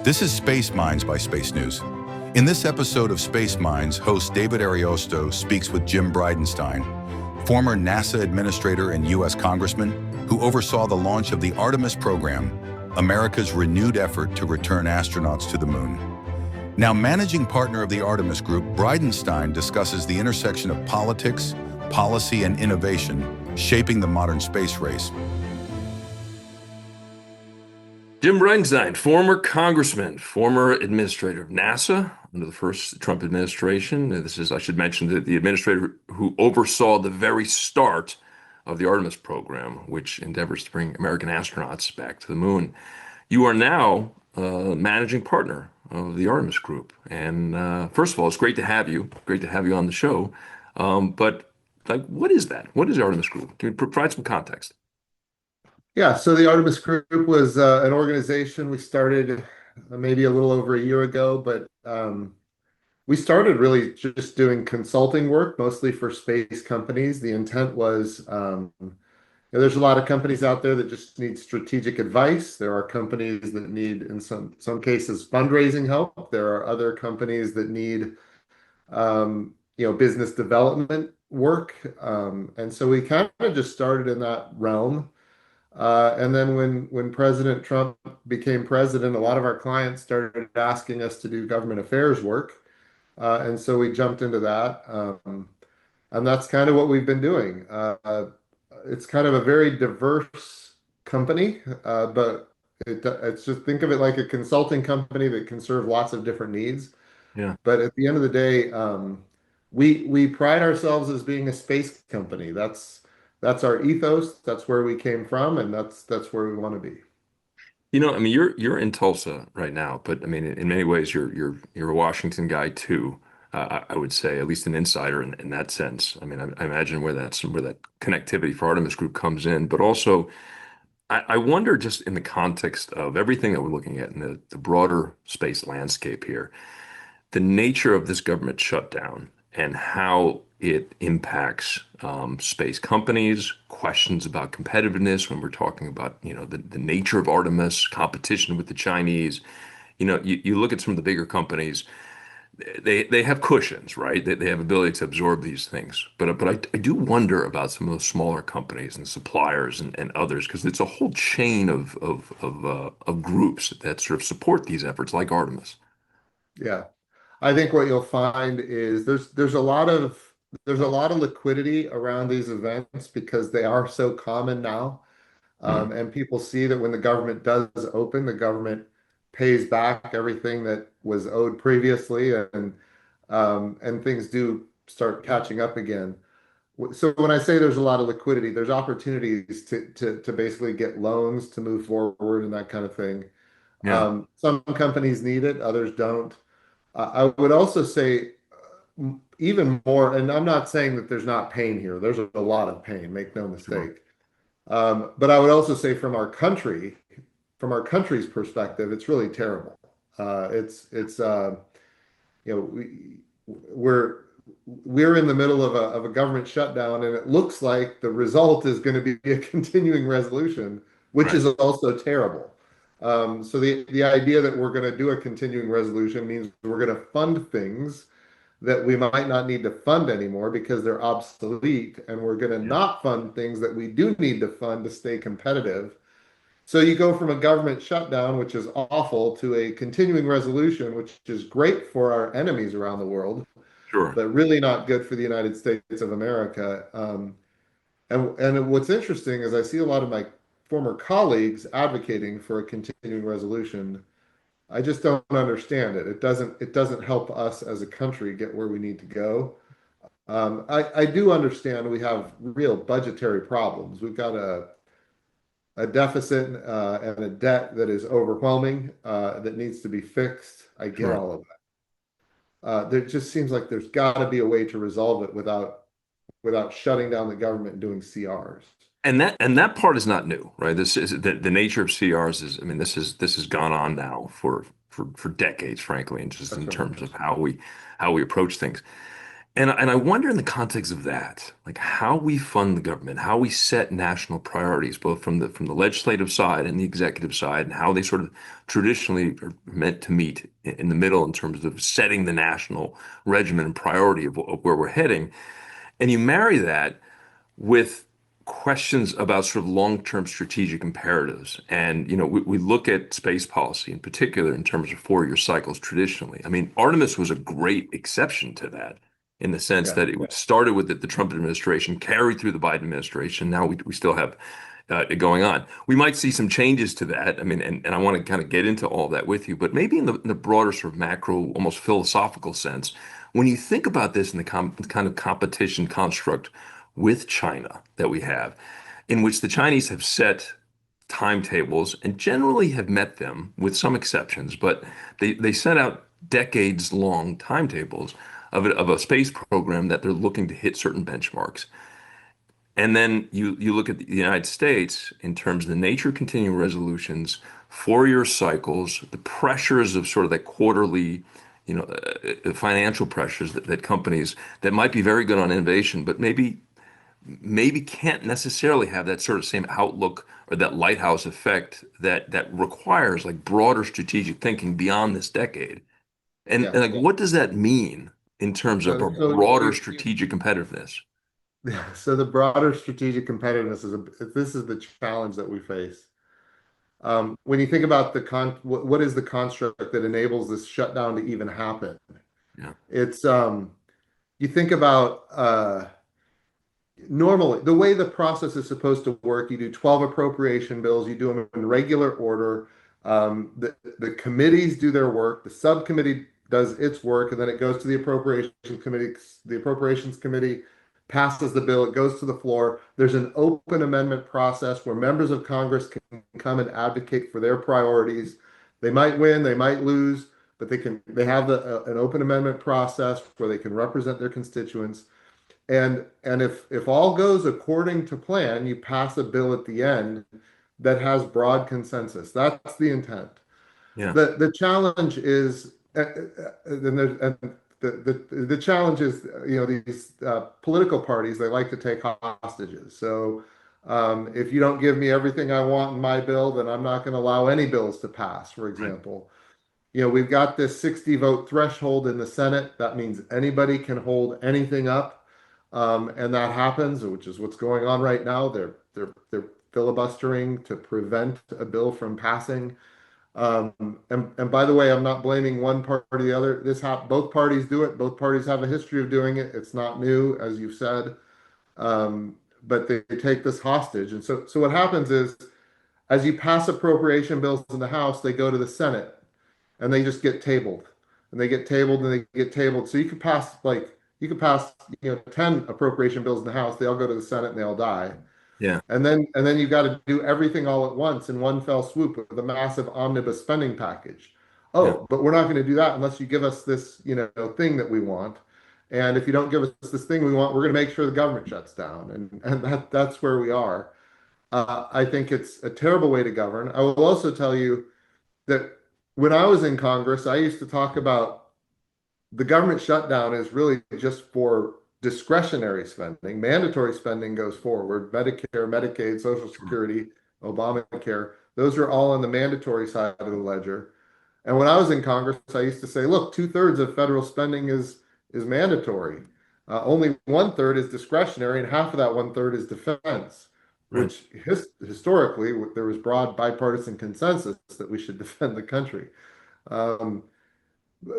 This is Space Minds by Space News. In this episode of Space Minds, host David Ariosto speaks with Jim Bridenstine, former NASA Administrator and U.S. Congressman who oversaw the launch of the Artemis program, America's renewed effort to return astronauts to the moon. Now managing partner of the Artemis Group, Bridenstine discusses the intersection of politics, policy, and innovation shaping the modern space race. Jim Bridenstine, former congressman, former administrator of NASA under the first Trump administration. This is, I should mention, the administrator who oversaw the very start of the Artemis program, which endeavors to bring American astronauts back to the moon. You are now managing partner of the Artemis Group. And first of all, it's great to have you. Great to have you on the show. But what is that? What is the Artemis Group? Can you provide some context? Yeah, so the Artemis Group was an organization we started maybe a little over a year ago, but we started really just doing consulting work, mostly for space companies. The intent was, there's a lot of companies out there that just need strategic advice. There are companies that need, in some cases, fundraising help. There are other companies that need, business development work. And so we kind of just started in that realm. And then when President Trump became president, a lot of our clients started asking us to do government affairs work. And so we jumped into that. And that's kind of what we've been doing. It's kind of a very diverse company, but it's just think of it like a consulting company that can serve lots of different needs. Yeah. But at the end of the day, we pride ourselves as being a space company. That's our ethos. That's where we came from, and that's where we want to be. You're in Tulsa right now, but in many ways, you're a Washington guy too. I would say, at least an insider in that sense. I imagine where that connectivity for Artemis Group comes in, but also, I wonder, just in the context of everything that we're looking at in the broader space landscape here, the nature of this government shutdown and how it impacts space companies, questions about competitiveness when we're talking about, the nature of Artemis, competition with the Chinese. You look at some of the bigger companies, they have cushions, right? They have ability to absorb these things. But I do wonder about some of those smaller companies and suppliers and others, because it's a whole chain of groups that sort of support these efforts, like Artemis. Yeah. I think what you'll find is there's a lot of liquidity around these events because they are so common now. And people see that when the government does open, the government pays back everything that was owed previously, and things do start catching up again. So when I say there's a lot of liquidity, there's opportunities to basically get loans to move forward and that kind of thing. Yeah. Some companies need it, others don't. I would also say even more, and I'm not saying that there's not pain here. There's a lot of pain, make no mistake. Sure. But I would also say from our country's perspective, it's really terrible. We're in the middle of a government shutdown, and it looks like the result is going to be a continuing resolution, which is also terrible. So the idea that we're going to do a continuing resolution means we're going to fund things that we might not need to fund anymore because they're obsolete, and we're going to not fund things that we do need to fund to stay competitive. So you go from a government shutdown, which is awful, to a continuing resolution, which is great for our enemies around the world, Sure, but really not good for the United States of America. And what's interesting is I see a lot of my former colleagues advocating for a continuing resolution. I just don't understand it. It doesn't help us as a country get where we need to go. I do understand we have real budgetary problems. We've got a deficit and a debt that is overwhelming, that needs to be fixed. I get all of that. There just seems like there's got to be a way to resolve it without shutting down the government and doing CRs. and that part is not new, right? This is the nature of CRs is, this has gone on now for decades, frankly, and just in terms of how we approach things. And I wonder in the context of that, like how we fund the government, how we set national priorities, both from the legislative side and the executive side, and how they sort of traditionally are meant to meet in the middle in terms of setting the national regimen and priority of where we're heading. And you marry that with questions about sort of long-term strategic imperatives. And, we look at space policy in particular in terms of four-year cycles traditionally. I mean, Artemis was a great exception to that in the sense Yeah. that it started with the Trump administration, carried through the Biden administration. Now we still have it going on. We might see some changes to that. I mean, and I want to kind of get into all that with you, but maybe in the broader sort of macro, almost philosophical sense, when you think about this in the kind of competition construct with China that we have, in which the Chinese have set timetables and generally have met them with some exceptions, but they set out decades long timetables of a space program that they're looking to hit certain benchmarks. And then you look at the United States in terms of the nature of continuing resolutions, four-year cycles, the pressures of sort of that quarterly, financial pressures that companies that might be very good on innovation, but maybe can't necessarily have that sort of same outlook or that lighthouse effect that requires like broader strategic thinking beyond this decade. And Yeah. like, what does that mean in terms of So, a so broader you, strategic competitiveness? so the broader strategic competitiveness this is the challenge that we face. When you think about what is the construct that enables this shutdown to even happen? Yeah, It's you think about normally the way the process is supposed to work. You do 12 appropriation bills, you do them in regular order. The committees do their work, the subcommittee does its work, and then it goes to the appropriations committee. The appropriations committee passes the bill, it goes to the floor. There's an open amendment process where members of Congress can come and advocate for their priorities. They might win, they might lose, but they have an open amendment process where they can represent their constituents. And if all goes according to plan, you pass a bill at the end that has broad consensus. That's the intent. yeah, The challenge is, the challenge is, these political parties, they like to take hostages. So if you don't give me everything I want in my bill, then I'm not going to allow any bills to pass, for right. example. We've got this 60 vote threshold in the Senate. That means anybody can hold anything up. And that happens, which is what's going on right now. They're filibustering to prevent a bill from passing. And by the way, I'm not blaming one party or the other. Both parties do it. Both parties have a history of doing it. It's not new, as you've said. But they take this hostage. And so what happens is, as you pass appropriation bills in the House, they go to the Senate and they just get tabled. And they get tabled and they get tabled. So you could pass 10 appropriation bills in the House, they all go to the Senate and they all die. Yeah, And then you've got to do everything all at once in one fell swoop with a massive omnibus spending package. yeah, Oh, but we're not going to do that unless you give us this, thing that we want. And if you don't give us this thing we want, we're going to make sure the government shuts down. And that's where we are. I think it's a terrible way to govern. I will also tell you that when I was in Congress, I used to talk about the government shutdown is really just for discretionary spending. Mandatory spending goes forward. Medicare, Medicaid, Social Security, Obamacare, those are all on the mandatory side of the ledger. And when I was in Congress, I used to say, look, two-thirds of federal spending is mandatory. Only one-third is discretionary, and half of that one-third is defense, right. which historically there was broad bipartisan consensus that we should defend the country. Um,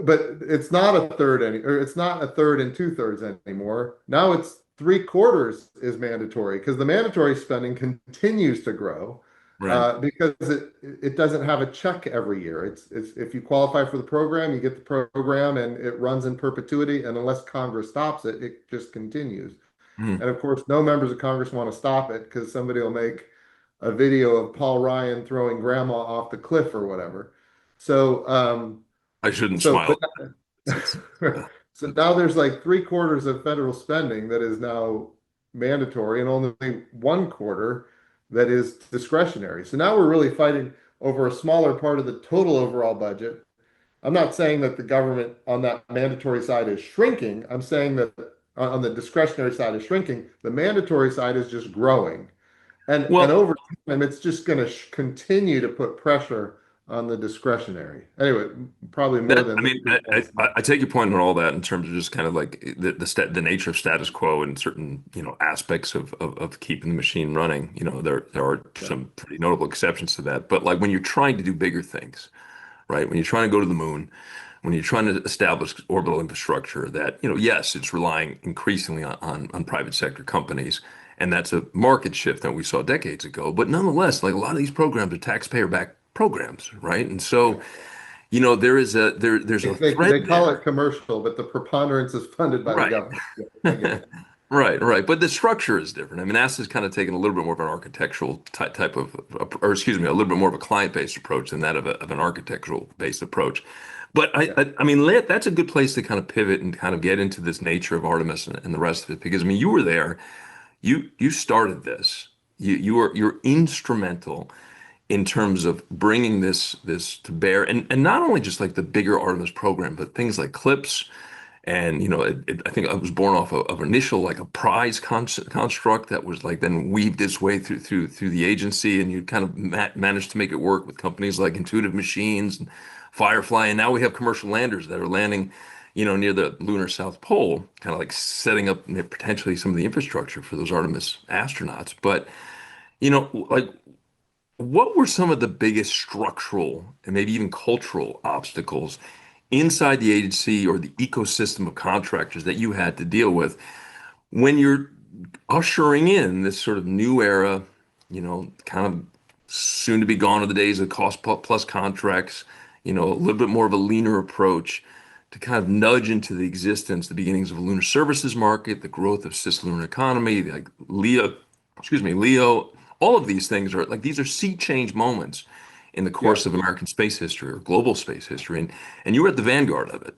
but it's not a third or it's not a third and two-thirds anymore. Now it's three-quarters is mandatory because the mandatory spending continues to grow Right. because it doesn't have a check every year. It's if you qualify for the program, you get the program and it runs in perpetuity, and unless Congress stops it, it just continues. Hmm. And of course, no members of Congress want to stop it because somebody will make a video of Paul Ryan throwing grandma off the cliff or whatever. So I shouldn't so, smile. but It's, so now there's like three-quarters of federal spending that is now mandatory and only one quarter that is discretionary. So now we're really fighting over a smaller part of the total overall budget. I'm not saying that the government on that mandatory side is shrinking. I'm saying that on the discretionary side is shrinking. The mandatory side is just growing. And Well, over time, it's just going to continue to put pressure on the discretionary. Anyway, probably more that, I than mean, I take your point on all that in terms of just kind of like the nature of status quo and certain, aspects of keeping the machine running. There are yeah, some pretty notable exceptions to that. But like when you're trying to do bigger things, right? When you're trying to go to the moon, when you're trying to establish orbital infrastructure that, yes, it's relying increasingly on private sector companies. And that's a market shift that we saw decades ago. But nonetheless, like a lot of these programs are taxpayer-backed programs, right? And so, there's a thread they call there. it commercial, but the preponderance is funded by the Right. government. Yeah, I get it. Right, right. But the structure is different. I mean, NASA's kind of taken a little bit more of an architectural type of, or excuse me, a little bit more of a client-based approach than that of an architectural-based approach. But Yeah. I mean, that's a good place to kind of pivot and kind of get into this nature of Artemis and the rest of it, because I mean, you were there, you started this, you're instrumental in terms of bringing this to bear, and not only just like the bigger Artemis program, but things like CLIPS. And I think it was born off of initial like a prize construct that was like then weaved its way through the agency, and you kind of managed to make it work with companies like Intuitive Machines and Firefly, and now we have commercial landers that are landing, near the lunar South Pole, kind of like setting up potentially some of the infrastructure for those Artemis astronauts. But like what were some of the biggest structural and maybe even cultural obstacles inside the agency or the ecosystem of contractors that you had to deal with when you're ushering in this sort of new era, kind of soon to be gone are the days of cost plus contracts, a little bit more of a leaner approach to kind of nudge into the existence, the beginnings of a lunar services market, the growth of cislunar economy, like Leo, all of these things are like these are sea change moments in the Yeah. course of American space history or global space history, and you were at the vanguard of it.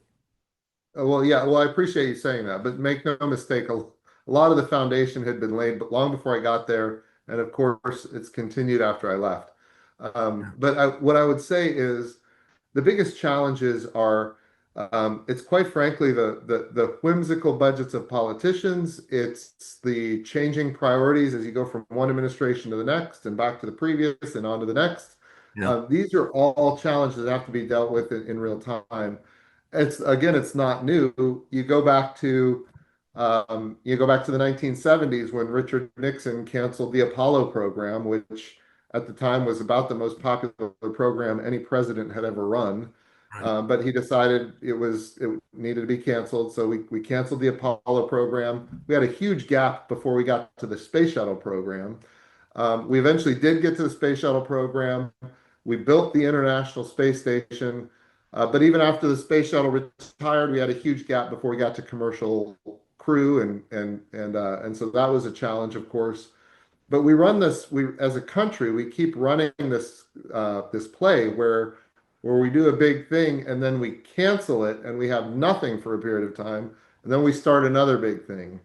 Well, yeah. Well, I appreciate you saying that, but make no mistake, a lot of the foundation had been laid, but long before I got there, and of course, it's continued after I left. What I would say is the biggest challenges are, it's quite frankly the whimsical budgets of politicians. It's the changing priorities as you go from one administration to the next and back to the previous and on to the next. Yeah, These are all challenges that have to be dealt with in real time. It's again, it's not new. You go back to the 1970s when Richard Nixon canceled the Apollo program, which at the time was about the most popular program any president had ever run. right, But he decided it needed to be canceled, so we canceled the Apollo program. We had a huge gap before we got to the space shuttle program. We eventually did get to the space shuttle program. We built the International Space Station, but even after the space shuttle retired, we had a huge gap before we got to commercial crew, and so that was a challenge, of course. But we run this. We as a country, we keep running this play where we do a big thing and then we cancel it and we have nothing for a period of time, and then we start another big thing,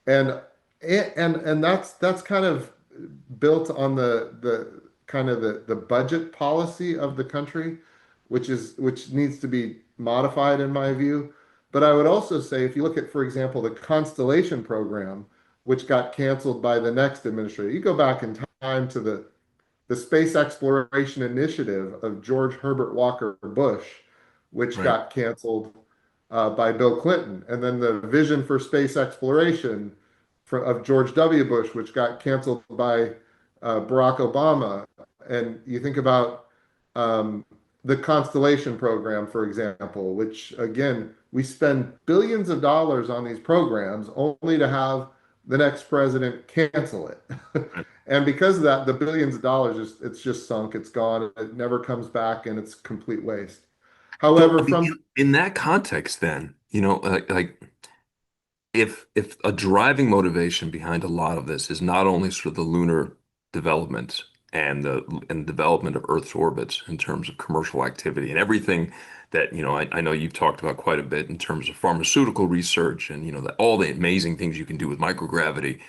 and and that's kind of built on the kind of the budget policy of the country, which needs to be modified in my view. But I would also say if you look at, for example, the Constellation program, which got canceled by the next administrator, you go back in time to the Space Exploration Initiative of George Herbert Walker Bush, which right. got canceled by Bill Clinton, and then the Vision for Space Exploration of George W. Bush, which got canceled by Barack Obama. And you think about the Constellation program, for example, which again, we spend billions of dollars on these programs only to have the next president cancel it. And because of that, the billions of dollars, it's just sunk, it's gone, it never comes back, and it's complete waste. So, However, I mean, from in that context, then, like if a driving motivation behind a lot of this is not only sort of the lunar development and development of Earth's orbits in terms of commercial activity and everything that, I know you've talked about quite a bit in terms of pharmaceutical research and, all the amazing things you can do with microgravity.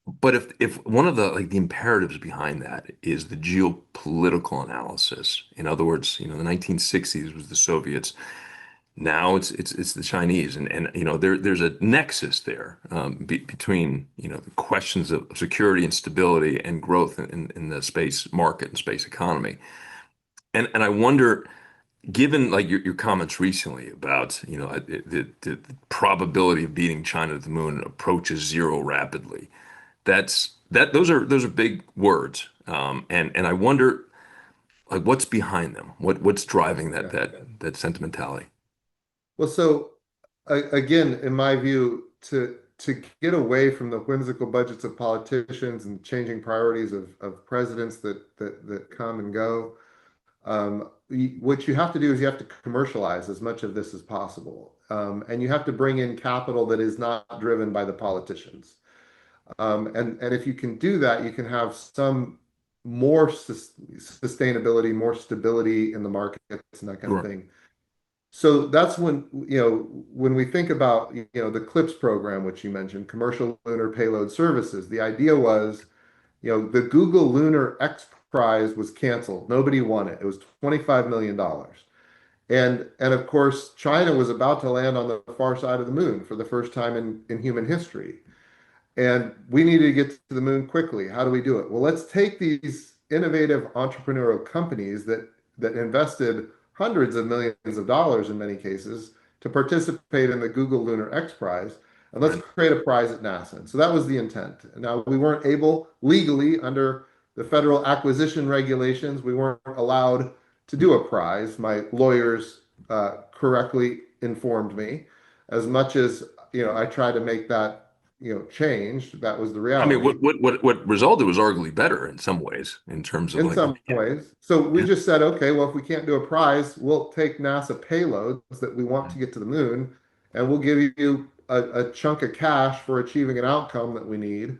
But if one of the like the imperatives behind that is the geopolitical analysis, in other words, the 1960s was the Soviets. Now it's the Chinese, and there's a nexus there between the questions of security and stability and growth in the space market and space economy. And I wonder, given like your comments recently about the probability of beating China to the moon approaches zero rapidly. Those are big words, and I wonder like what's behind them, what's driving that Yeah. that sentimentality. Well, so again, in my view, to get away from the whimsical budgets of politicians and changing priorities of presidents that come and go, what you have to do is you have to commercialize as much of this as possible, and you have to bring in capital that is not driven by the politicians. And if you can do that, you can have some more sustainability, more stability in the markets and that kind of Sure. thing. So that's when we think about, the CLIPS program, which you mentioned, Commercial Lunar Payload Services, the idea was, the Google Lunar X Prize was canceled. Nobody won it. It was $25 million. And of course, China was about to land on the far side of the moon for the first time in human history. And we needed to get to the moon quickly. How do we do it? Well, let's take these innovative entrepreneurial companies that invested hundreds of millions of dollars in many cases to participate in the Google Lunar X Prize, and let's Right. create a prize at NASA. And so that was the intent. Now, we weren't able legally under the federal acquisition regulations, we weren't allowed to do a prize. My lawyers correctly informed me. As much as I tried to make that change, that was the I mean, reality what resulted was arguably better in some ways in terms of in like, some yeah, ways. So we yeah, just said, okay, well, if we can't do a prize, we'll take NASA payloads that we want to get to the moon, and we'll give you a chunk of cash for achieving an outcome that we need,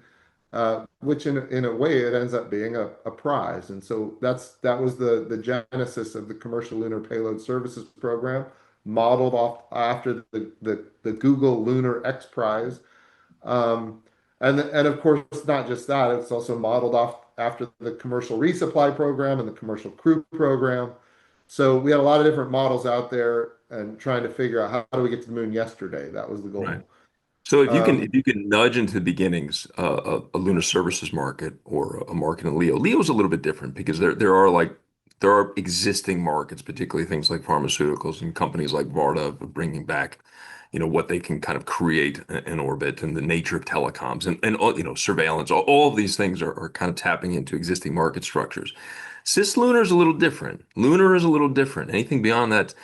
which in a way it ends up being a prize. And so that was the genesis of the Commercial Lunar Payload Services Program, modeled off after the Google Lunar X Prize. Um, and of course, not just that, it's also modeled off after the commercial resupply program and the commercial crew program. So we had a lot of different models out there and trying to figure out how do we get to the moon yesterday. That was the right. goal. So Um, if you can nudge into the beginnings a lunar services market or a market in Leo. Leo's a little bit different because there are existing markets, particularly things like pharmaceuticals and companies like Varda bringing back, what they can kind of create in orbit and the nature of telecoms and all, surveillance. All of these things are kind of tapping into existing market structures. Cislunar is a little different. Lunar is a little different. Anything beyond that,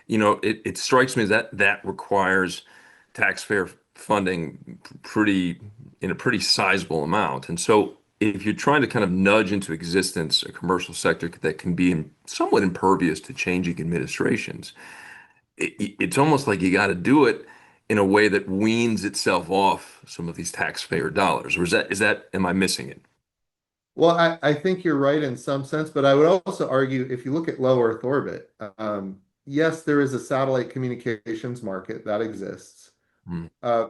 it strikes me as that requires taxpayer funding in a pretty sizable amount. And so if you're trying to kind of nudge into existence a commercial sector that can be somewhat impervious to changing administrations, it's almost like you got to do it in a way that weans itself off some of these taxpayer dollars. Or am I missing it? well, I think you're right in some sense, but I would also argue if you look at low Earth orbit, yes, there is a satellite communications market that exists. Hmm. Uh,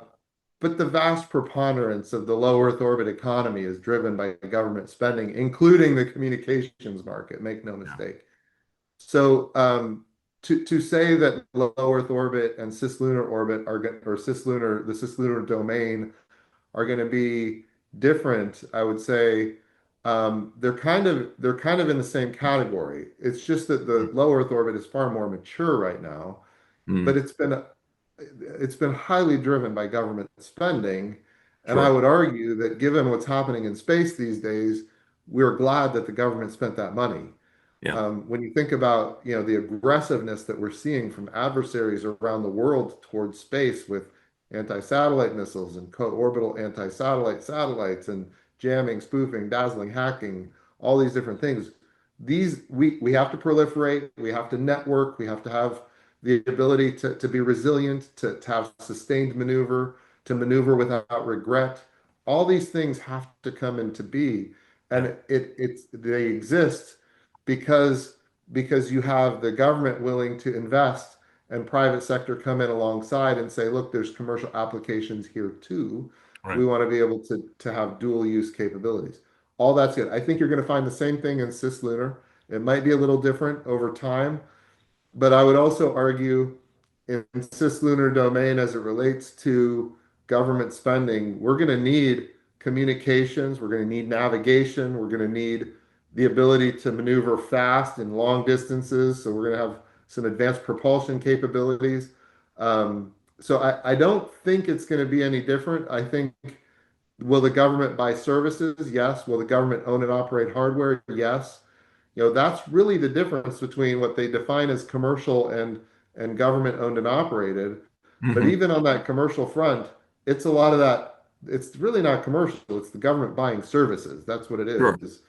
But the vast preponderance of the low Earth orbit economy is driven by government spending, including the communications market, make no Yeah. mistake. So to say that low Earth orbit and cislunar orbit are going, or cislunar, the cislunar domain are going to be different, I would say they're kind of in the same category. It's just that the low Earth orbit is far more mature right now, Hmm. but it's been highly driven by government spending. And I Sure. would argue that given what's happening in space these days, we're glad that the government spent that money. Yeah. When you think about, the aggressiveness that we're seeing from adversaries around the world towards space with anti-satellite missiles and co-orbital anti-satellite satellites and jamming, spoofing, dazzling, hacking, all these different things. We have to proliferate, we have to network, we have to have the ability to be resilient, to have sustained maneuver, to maneuver without regret. All these things have to come into be, Yeah. and they exist because you have the government willing to invest and private sector come in alongside and say, look, there's commercial applications here too. Right. We want to be able to have dual use capabilities. All that's good. I think you're going to find the same thing in cislunar. It might be a little different over time, but I would also argue in cislunar domain as it relates to government spending, we're going to need communications, we're going to need navigation, we're going to need the ability to maneuver fast in long distances. So we're going to have some advanced propulsion capabilities. So I don't think it's going to be any different. I think, will the government buy services? Yes. Will the government own and operate hardware? Yes. That's really the difference between what they define as commercial and government owned and operated. But Hmm. even on that commercial front, it's a lot of that. It's really not commercial. It's the government buying services. That's what it Sure. is.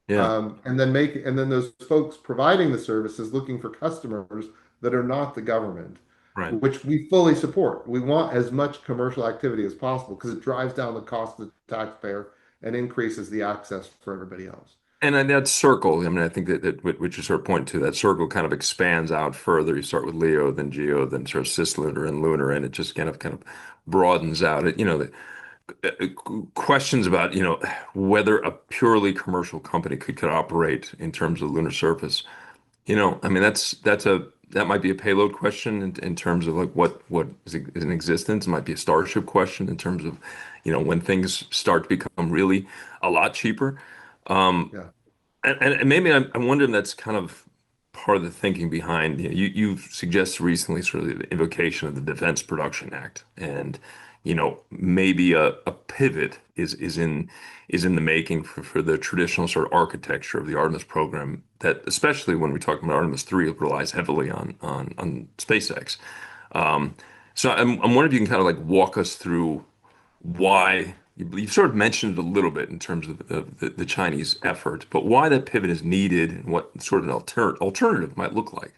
Yeah. And then those folks providing the services looking for customers that are not the government, Right. which we fully support. We want as much commercial activity as possible because it drives down the cost of the taxpayer and increases the access for everybody else. And then that circle, I mean, I think that what you sort of point to, that circle kind of expands out further. You start with Leo, then Geo, then sort of cislunar and lunar, and it just kind of broadens out. Questions about, whether a purely commercial company could operate in terms of lunar surface. I mean, that might be a payload question in terms of like what is in existence. It might be a Starship question in terms of, when things start to become really a lot cheaper. Um, Yeah. and maybe I'm wondering that's kind of part of the thinking behind, you've suggested recently sort of the invocation of the Defense Production Act, and maybe a pivot is in the making for the traditional sort of architecture of the Artemis program, that especially when we're talking about Artemis 3, it relies heavily on SpaceX. Um, so I'm wondering if you can kind of like walk us through why you've sort of mentioned it a little bit in terms of the Chinese effort, but why that pivot is needed and what sort of an alternative might look like.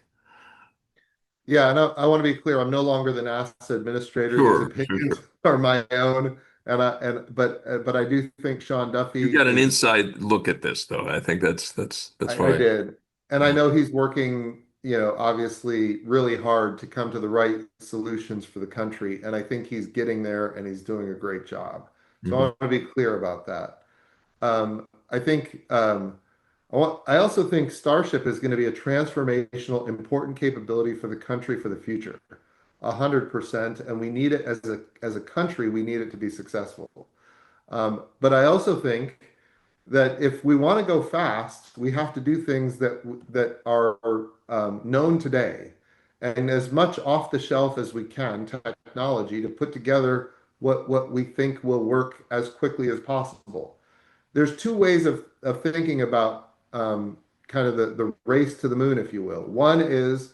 Yeah, and I want to be clear. I'm no longer the NASA administrator. These Sure, sure, opinions sure. are my own, but I do think Sean You Duffy got an is. inside look at this, though. I think that's I why. did, and I know he's working, obviously really hard to come to the right solutions for the country, and I think he's getting there, and he's doing a great job. So I Mhm. want to be clear about that. I think I also think Starship is going to be a transformational, important capability for the country for the future, 100%. And we need it as a country. We need it to be successful. But I also think that if we want to go fast, we have to do things that are known today, and as much off the shelf as we can, technology to put together what we think will work as quickly as possible. There's two ways of thinking about kind of the race to the moon, if you will. One is,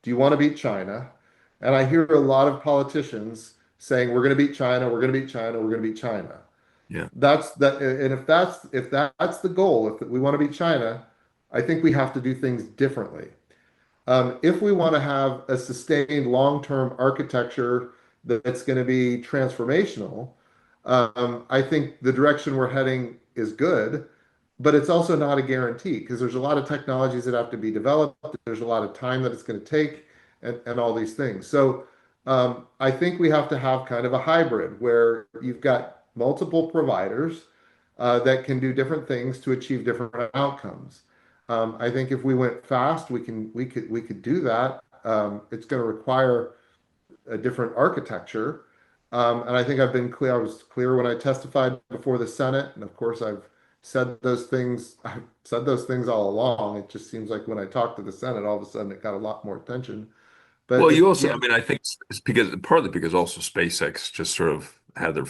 do you want to beat China? And I hear a lot of politicians saying, we're going to beat China, we're going to beat China, we're going to beat China. Yeah. That's that, and if that's the goal, if we want to beat China, I think we have to do things differently. If we want to have a sustained long-term architecture that's going to be transformational, I think the direction we're heading is good, but it's also not a guarantee because there's a lot of technologies that have to be developed. There's a lot of time that it's going to take and all these things. So I think we have to have kind of a hybrid where you've got multiple providers that can do different things to achieve different outcomes. I think if we went fast, we could do that. It's going to require a different architecture. And I think I've been clear. I was clear when I testified before the Senate, and of course I've said those things. I've said those things all along. It just seems like when I talked to the Senate, all of a sudden it got a lot more attention. But Well, you if also, yeah, I mean, I think it's because partly because also SpaceX just sort of had their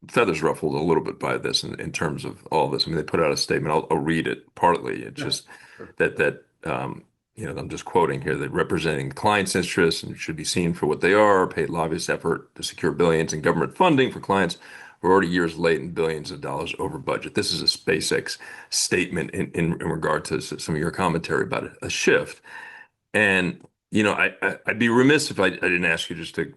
feathers ruffled a little bit by this in terms of all this. I mean, they put out a statement. I'll read it partly. It's yeah, just sure. that I'm just quoting here, that representing clients' interests and should be seen for what they are, paid lobbyist effort to secure billions in government funding for clients who are already years late and billions of dollars over budget. This is a SpaceX statement in regard to some of your commentary about a shift. And I'd be remiss if I didn't ask you just to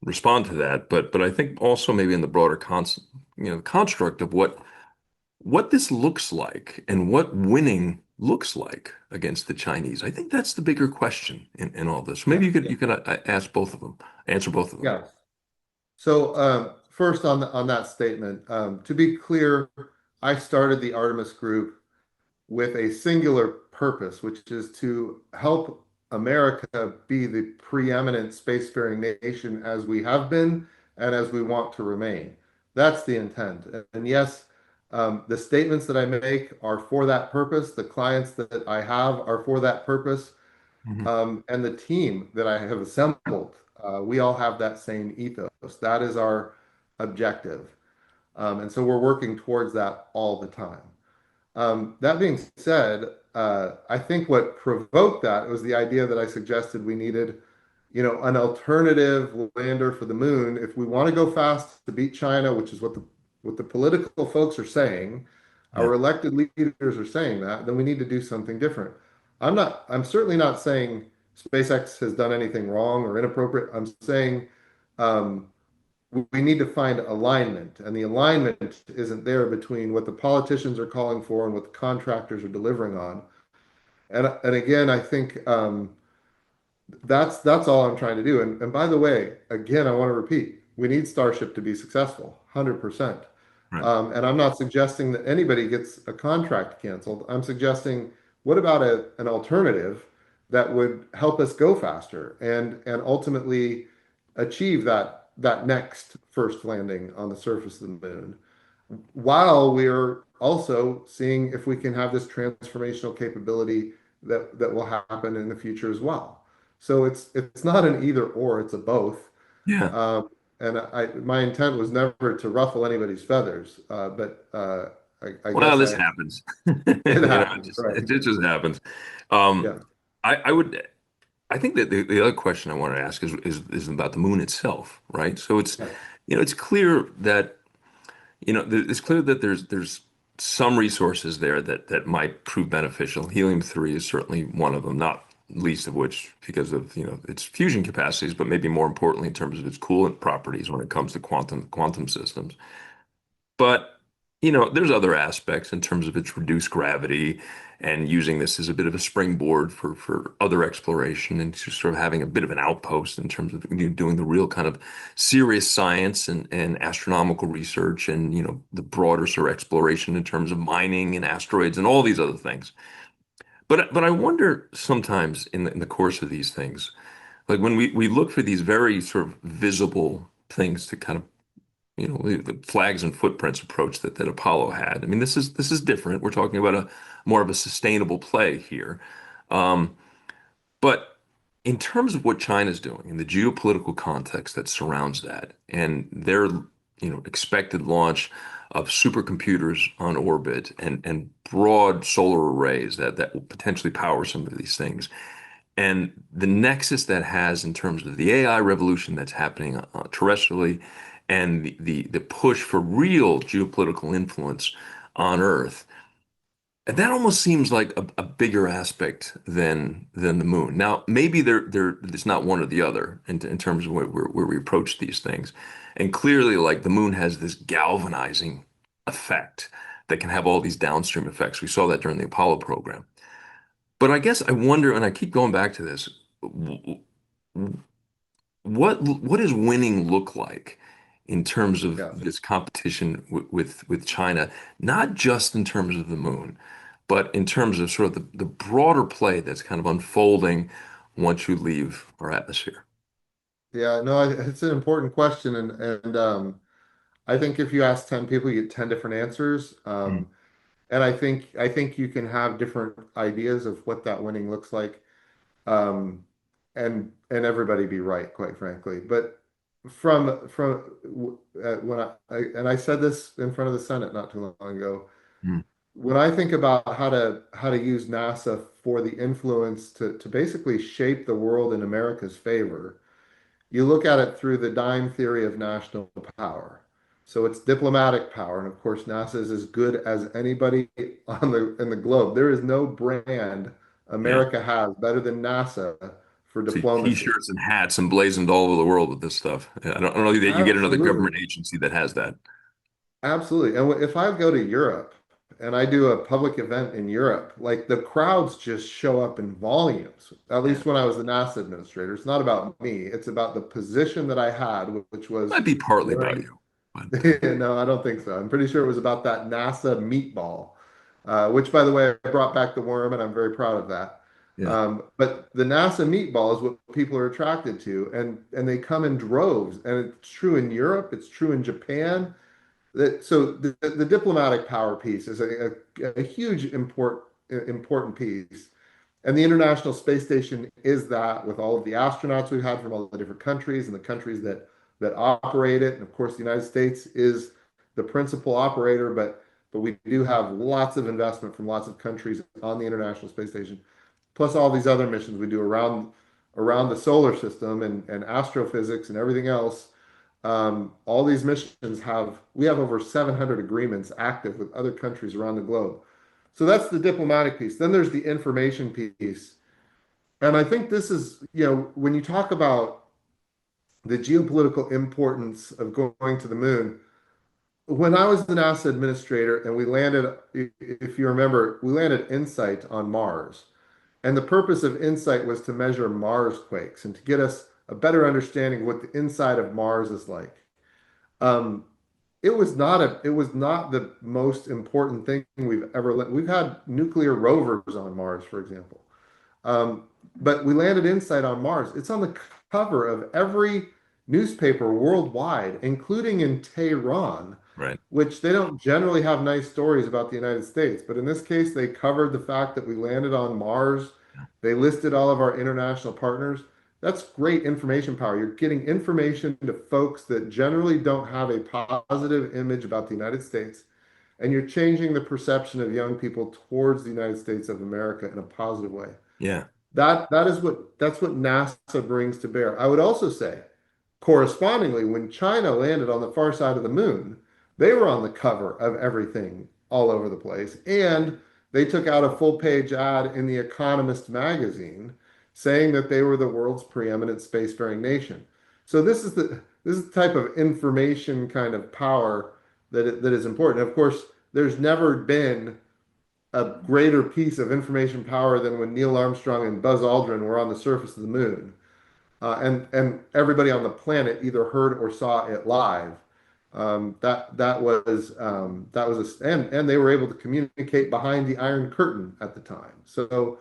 respond to that. But I think also maybe in the broader construct of what this looks like and what winning looks like against the Chinese. I think that's the bigger question in all this. Maybe Yeah, you could ask both of them, answer both of them. yeah. So first on that statement, to be clear, I started the Artemis Group with a singular purpose, which is to help America be the preeminent spacefaring nation as we have been and as we want to remain. That's the intent. And yes, the statements that I make are for that purpose. The clients that I have are for that purpose. Mhm. And the team that I have assembled, we all have that same ethos. That is our objective. And so we're working towards that all the time. That being said, I think what provoked that was the idea that I suggested we needed, an alternative lander for the moon. If we want to go fast to beat China, which is what the political folks are saying, Yeah. our elected leaders are saying that, then we need to do something different. I'm certainly not saying SpaceX has done anything wrong or inappropriate. I'm saying um, we need to find alignment, and the alignment isn't there between what the politicians are calling for and what the contractors are delivering on. And again, I think that's all I'm trying to do. And by the way, again, I want to repeat, we need Starship to be successful, 100%. Right. And I'm not suggesting that anybody gets a contract canceled. I'm suggesting, what about an alternative that would help us go faster and ultimately achieve that next first landing on the surface of the moon, while we're also seeing if we can have this transformational capability that will happen in the future as well. So it's not an either or, it's a both. Yeah. And my intent was never to ruffle anybody's feathers, but I Well, guess this happens. it It happens, just right? it just happens. Um, Yeah, I would. I think that the other question I want to ask is about the moon itself, right? So yeah, it's clear that it's clear that there's some resources there that might prove beneficial. Helium-3 is certainly one of them, not least of which because of its fusion capacities, but maybe more importantly in terms of its coolant properties when it comes to quantum systems. But there's other aspects in terms of its reduced gravity and using this as a bit of a springboard for other exploration and just sort of having a bit of an outpost in terms of doing the real kind of serious science and astronomical research and the broader sort of exploration in terms of mining and asteroids and all these other things. But I wonder sometimes in the course of these things, like when we look for these very sort of visible things to kind of the flags and footprints approach that Apollo had. I mean, this is different. We're talking about a more of a sustainable play here. Um, but in terms of what China's doing and the geopolitical context that surrounds that, and their expected launch of supercomputers on orbit and broad solar arrays that will potentially power some of these things, and the nexus that has in terms of the AI revolution that's happening terrestrially and the push for real geopolitical influence on Earth. And that almost seems like a bigger aspect than the moon. Now, maybe it's not one or the other in terms of where we approach these things. And clearly, like the moon has this galvanizing effect that can have all these downstream effects. We saw that during the Apollo program. But I guess I wonder, and I keep going back to this, what does winning look like in terms of yeah. this competition with China, not just in terms of the moon, but in terms of sort of the broader play that's kind of unfolding once you leave our atmosphere? Yeah, no, it's an important question, and I think if you ask 10 people, you get 10 different answers. Mm. And I think you can have different ideas of what that winning looks like, um, and everybody be right, quite frankly. But when I said this in front of the Senate not too long ago, Mm. when I think about how to use NASA for the influence to basically shape the world in America's favor, you look at it through the dime theory of national power. So it's diplomatic power, and of course, NASA is as good as anybody in the globe. There is no brand Yeah. America has better than NASA for See diplomacy. T-shirts and hats emblazoned all over the world with this stuff. I don't know that you get another government Absolutely. agency that has that. Absolutely. And if I go to Europe and I do a public event in Europe, like the crowds just show up in volumes. At Yeah. least when I was the NASA administrator, it's not about me. It's about the position that I had, which was Might be partly about wearing you. But No, I don't think so. I'm pretty sure it was about that NASA meatball, which, by the way, I brought back the worm, and I'm very proud of that. yeah, But the NASA meatball is what people are attracted to, and they come in droves. And it's true in Europe, it's true in Japan. So the diplomatic power piece is a huge important piece. And the International Space Station is that, with all of the astronauts we've had from all the different countries and the countries that operate it. And of course, the United States is the principal operator, but we do have lots of investment from lots of countries on the International Space Station, plus all these other missions we do around the solar system and astrophysics and everything else. All these missions we have over 700 agreements active with other countries around the globe. So that's the diplomatic piece. Then there's the information piece. And I think this is, when you talk about the geopolitical importance of going to the moon, when I was the NASA administrator and we landed, if you remember, we landed InSight on Mars. And the purpose of InSight was to measure Mars quakes and to get us a better understanding of what the inside of Mars is like. Um, it was not the most important thing we've had nuclear rovers on Mars, for example. Um, but we landed InSight on Mars. It's on the cover of every newspaper worldwide, including in Tehran, right. which they don't generally have nice stories about the United States. But in this case, they covered the fact that we landed on Mars. They listed all of our international partners. That's great information power. You're getting information to folks that generally don't have a positive image about the United States, and you're changing the perception of young people towards the United States of America in a positive way. Yeah, That's what NASA brings to bear. I would also say, correspondingly, when China landed on the far side of the moon, they were on the cover of everything all over the place, and they took out a full page ad in The Economist magazine saying that they were the world's preeminent spacefaring nation. So this is the type of information kind of power that is important. Of course, there's never been a greater piece of information power than when Neil Armstrong and Buzz Aldrin were on the surface of the moon. And everybody on the planet either heard or saw it live. And they were able to communicate behind the Iron Curtain at the time. So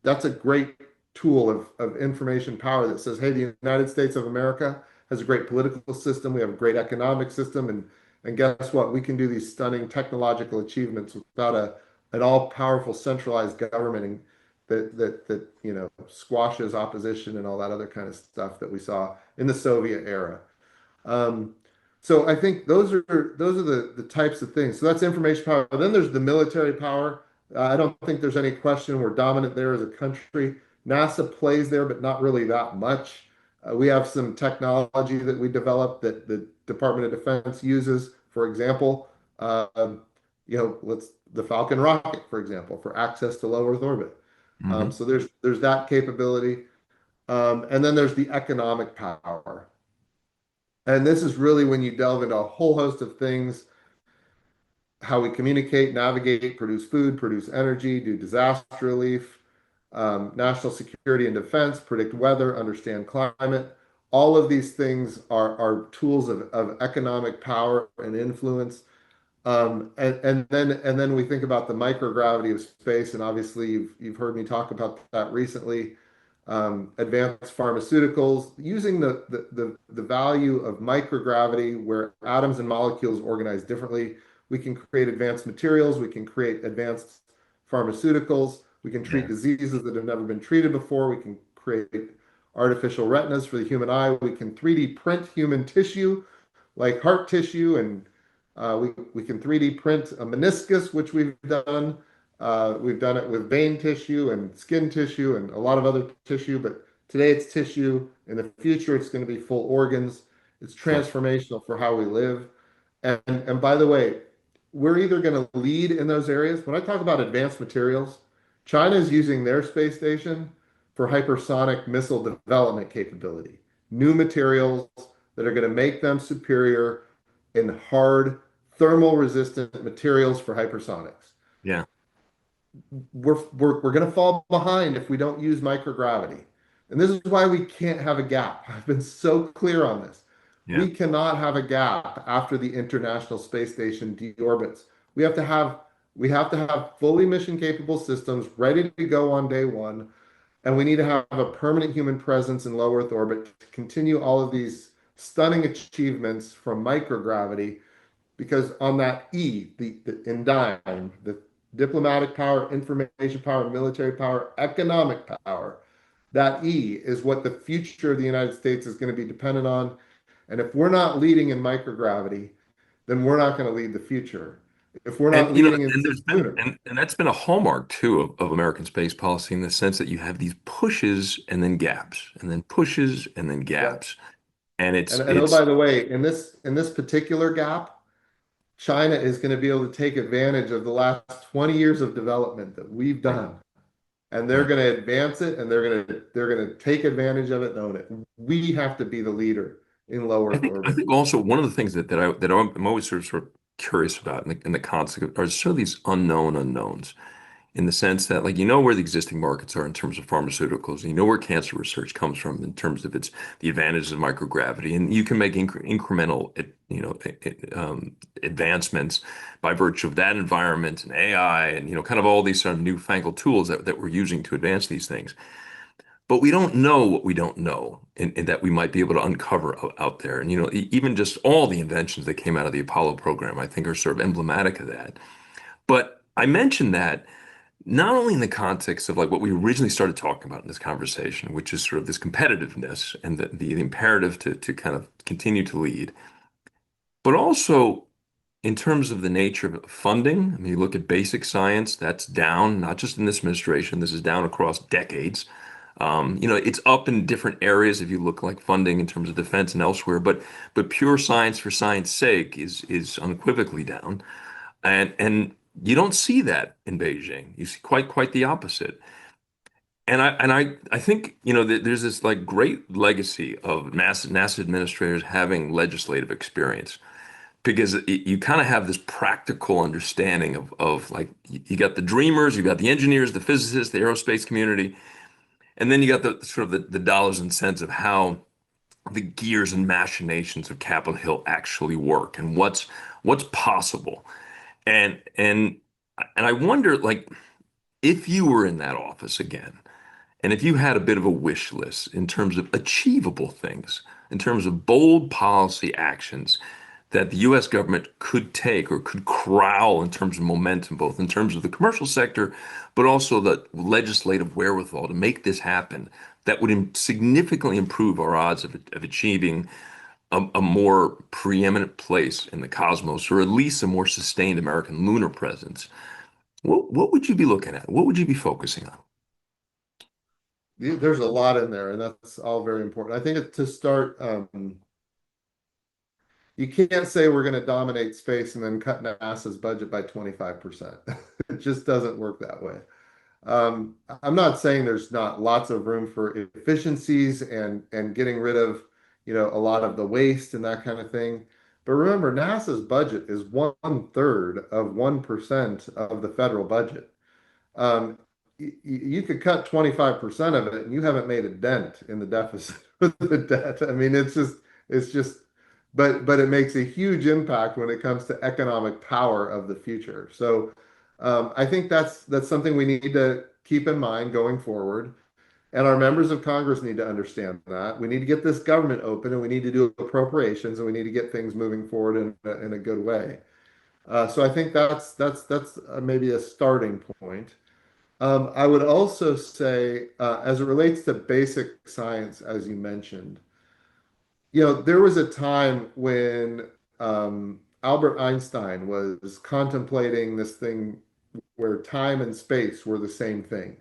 that's a great tool of information power that says, hey, the United States of America has a great political system. We have a great economic system, and guess what? We can do these stunning technological achievements without an all-powerful centralized government that squashes opposition and all that other kind of stuff that we saw in the Soviet era. Um, so I think those are the types of things. So that's information power. Then there's the military power. I don't think there's any question we're dominant there as a country. NASA plays there, but not really that much. We have some technology that we developed that the Department of Defense uses. For example, let's the Falcon rocket, for example, for access to low Earth orbit. hmm So there's that capability, and then there's the economic power. And this is really when you delve into a whole host of things: how we communicate, navigate, produce food, produce energy, do disaster relief, national security and defense, predict weather, understand climate. All of these things are tools of economic power and influence. And then we think about the microgravity of space, and obviously you've heard me talk about that recently. Advanced pharmaceuticals using the value of microgravity, where atoms and molecules organize differently. We can create advanced materials. We can create advanced pharmaceuticals. We can treat Yeah, diseases that have never been treated before. We can create artificial retinas for the human eye. We can 3D print human tissue like heart tissue, and we can 3D print a meniscus, which we've done. We've done it with vein tissue and skin tissue and a lot of other tissue, but today it's tissue. In the future, it's going to be full organs. It's yeah, transformational for how we live. And by the way, we're either going to lead in those areas. When I talk about advanced materials, China is using their space station for hypersonic missile development capability, new materials that are going to make them superior in hard, thermal resistant materials for hypersonics. yeah, We're going to fall behind if we don't use microgravity. And this is why we can't have a gap. I've been so clear on this. Yeah. We cannot have a gap after the International Space Station deorbits. We have to have we have to have fully mission capable systems ready to go on day one, and we need to have a permanent human presence in low Earth orbit to continue all of these stunning achievements from microgravity. Because on that E, the in dime, the diplomatic power, information power, military power, economic power, that E is what the future of the United States is going to be dependent on. And if we're not leading in microgravity, then we're not going to lead the future. If we're not And you know, leading in and there's been lunar, and that's been a hallmark too of American space policy in the sense that you have these pushes and then gaps, and then pushes and then yeah. gaps. And And oh, it's by the way, in this particular gap, China is going to be able to take advantage of the last 20 years of development that we've right, done, and they're right. going to advance it, and they're going to take advantage of it and own it. We have to be the leader in low Earth I orbit. think also one of the things that I'm always sort of curious about in the concept are sort of these unknown unknowns, in the sense that, like, you know where the existing markets are in terms of pharmaceuticals, and you know where cancer research comes from in terms of the advantages of microgravity, and you can make incremental advancements by virtue of that environment and AI and kind of all these sort of newfangled tools that we're using to advance these things. But we don't know what we don't know, and that we might be able to uncover out there. And even just all the inventions that came out of the Apollo program, I think, are sort of emblematic of that. But I mentioned that not only in the context of like what we originally started talking about in this conversation, which is sort of this competitiveness and the imperative to kind of continue to lead, but also in terms of the nature of funding. I mean, you look at basic science, that's down, not just in this administration, this is down across decades. It's up in different areas if you look like funding in terms of defense and elsewhere, but pure science for science sake is unequivocally down. And you don't see that in Beijing. You see quite the opposite. And I think that there's this like great legacy of NASA administrators having legislative experience, because you kind of have this practical understanding of like you got the dreamers, you got the engineers, the physicists, the aerospace community, and then you got the sort of the dollars and cents of how the gears and machinations of Capitol Hill actually work and what's possible. And I wonder, like, if you were in that office again, and if you had a bit of a wish list in terms of achievable things, in terms of bold policy actions that the U.S. government could take or could corral in terms of momentum, both in terms of the commercial sector, but also the legislative wherewithal to make this happen, that would significantly improve our odds of achieving a more preeminent place in the cosmos, or at least a more sustained American lunar presence. What would you be looking at? What would you be focusing on? There's a lot in there, and that's all very important. I think to start, you can't say we're going to dominate space and then cut NASA's budget by 25%. It just doesn't work that way. I'm not saying there's not lots of room for efficiencies and getting rid of, a lot of the waste and that kind of thing. But remember, NASA's budget is 1/3 of 1% of the federal budget. Um, you could cut 25% of it and you haven't made a dent in the deficit with the debt. I mean, it's just, but it makes a huge impact when it comes to economic power of the future. So I think that's something we need to keep in mind going forward. And our members of Congress need to understand that. We need to get this government open, and we need to do appropriations, and we need to get things moving forward in a good way. So I think that's maybe a starting point. I would also say, as it relates to basic science, as you mentioned, there was a time when Albert Einstein was contemplating this thing where time and space were the same thing,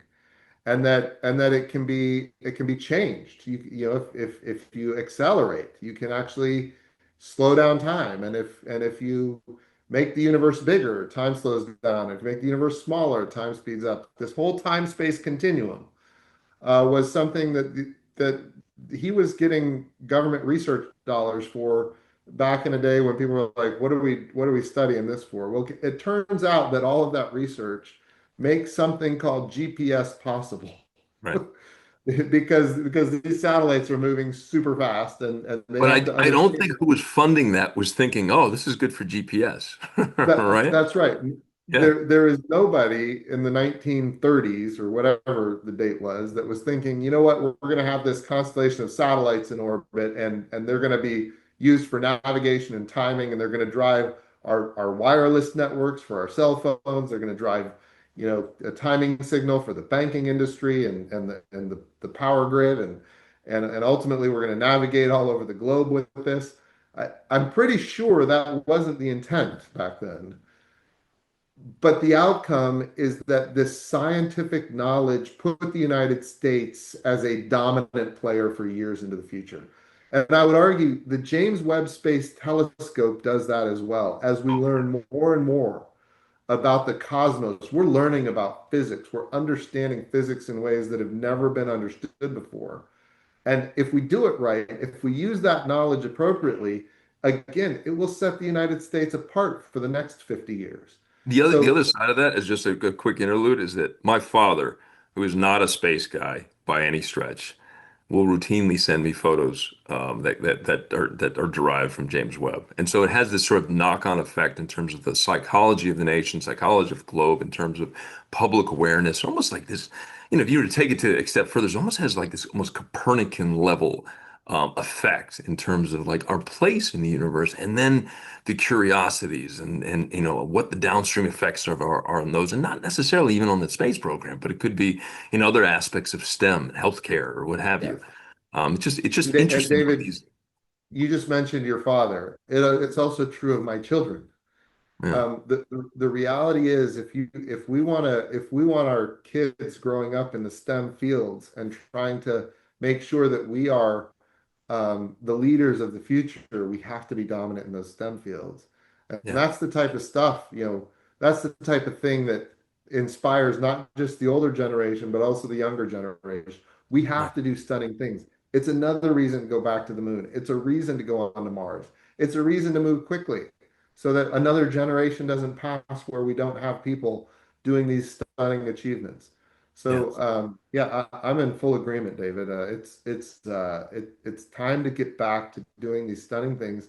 and that it can be changed. If you accelerate, you can actually slow down time, and if you make the universe bigger, time slows down. If you make the universe smaller, time speeds up. This whole time-space continuum was something that he was getting government research dollars for back in the day when people were like, "What are we studying this for?" Well, it turns out that all of that research makes something called GPS possible. Right. because these satellites are moving super fast, and they But have to I don't understand think who was funding that was thinking, oh, this is good for GPS, right? that's right. Yeah, There is nobody in the 1930s or whatever the date was that was thinking, you know what, we're going to have this constellation of satellites in orbit, and they're going to be used for navigation and timing, and they're going to drive our wireless networks for our cell phones. They're going to drive, a timing signal for the banking industry and the power grid, and ultimately we're going to navigate all over the globe with this. I'm pretty sure that wasn't the intent back then. But the outcome is that this scientific knowledge put the United States as a dominant player for years into the future. And I would argue the James Webb Space Telescope does that as well. As we learn more and more about the cosmos, we're learning about physics. We're understanding physics in ways that have never been understood before. And if we do it right, if we use that knowledge appropriately, again, it will set the United States apart for the next 50 years. the So other side of that is just a quick interlude is that my father, who is not a space guy by any stretch, will routinely send me photos that are derived from James Webb, and so it has this sort of knock-on effect in terms of the psychology of the nation, psychology of the globe, in terms of public awareness, almost like this. If you were to take it to a step further, it almost has like this almost Copernican level effect in terms of like our place in the universe, and then the curiosities and what the downstream effects are on those, and not necessarily even on the space program, but it could be in other aspects of STEM, healthcare, or what have yeah. you. It's just And interesting how David, these. you just mentioned your father. It's also true of my children. Yeah, The reality is, if we want our kids growing up in the STEM fields and trying to make sure that we are the leaders of the future, we have to be dominant in those STEM fields. And yeah, that's the type of stuff, that's the type of thing that inspires not just the older generation, but also the younger generation. We right. have to do stunning things. It's another reason to go back to the moon. It's a reason to go on to Mars. It's a reason to move quickly so that another generation doesn't pass where we don't have people doing these stunning achievements. Yeah. So yeah, I'm in full agreement, David. It's time to get back to doing these stunning things.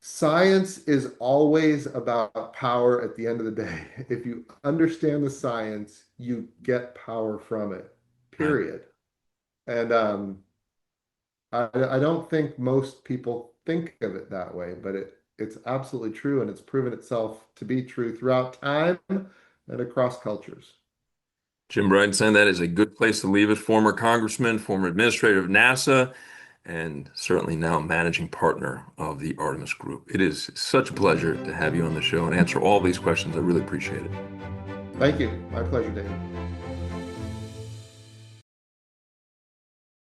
Science is always about power at the end of the day. If you understand the science, you get power from it, Right. period. And I don't think most people think of it that way, but it's absolutely true, and it's proven itself to be true throughout time and across cultures. Jim Bridenstine, that is a good place to leave it. Former Congressman, former Administrator of NASA, and certainly now managing partner of the Artemis Group. It is such a pleasure to have you on the show and answer all these questions. I really appreciate it. Thank you. My pleasure, David.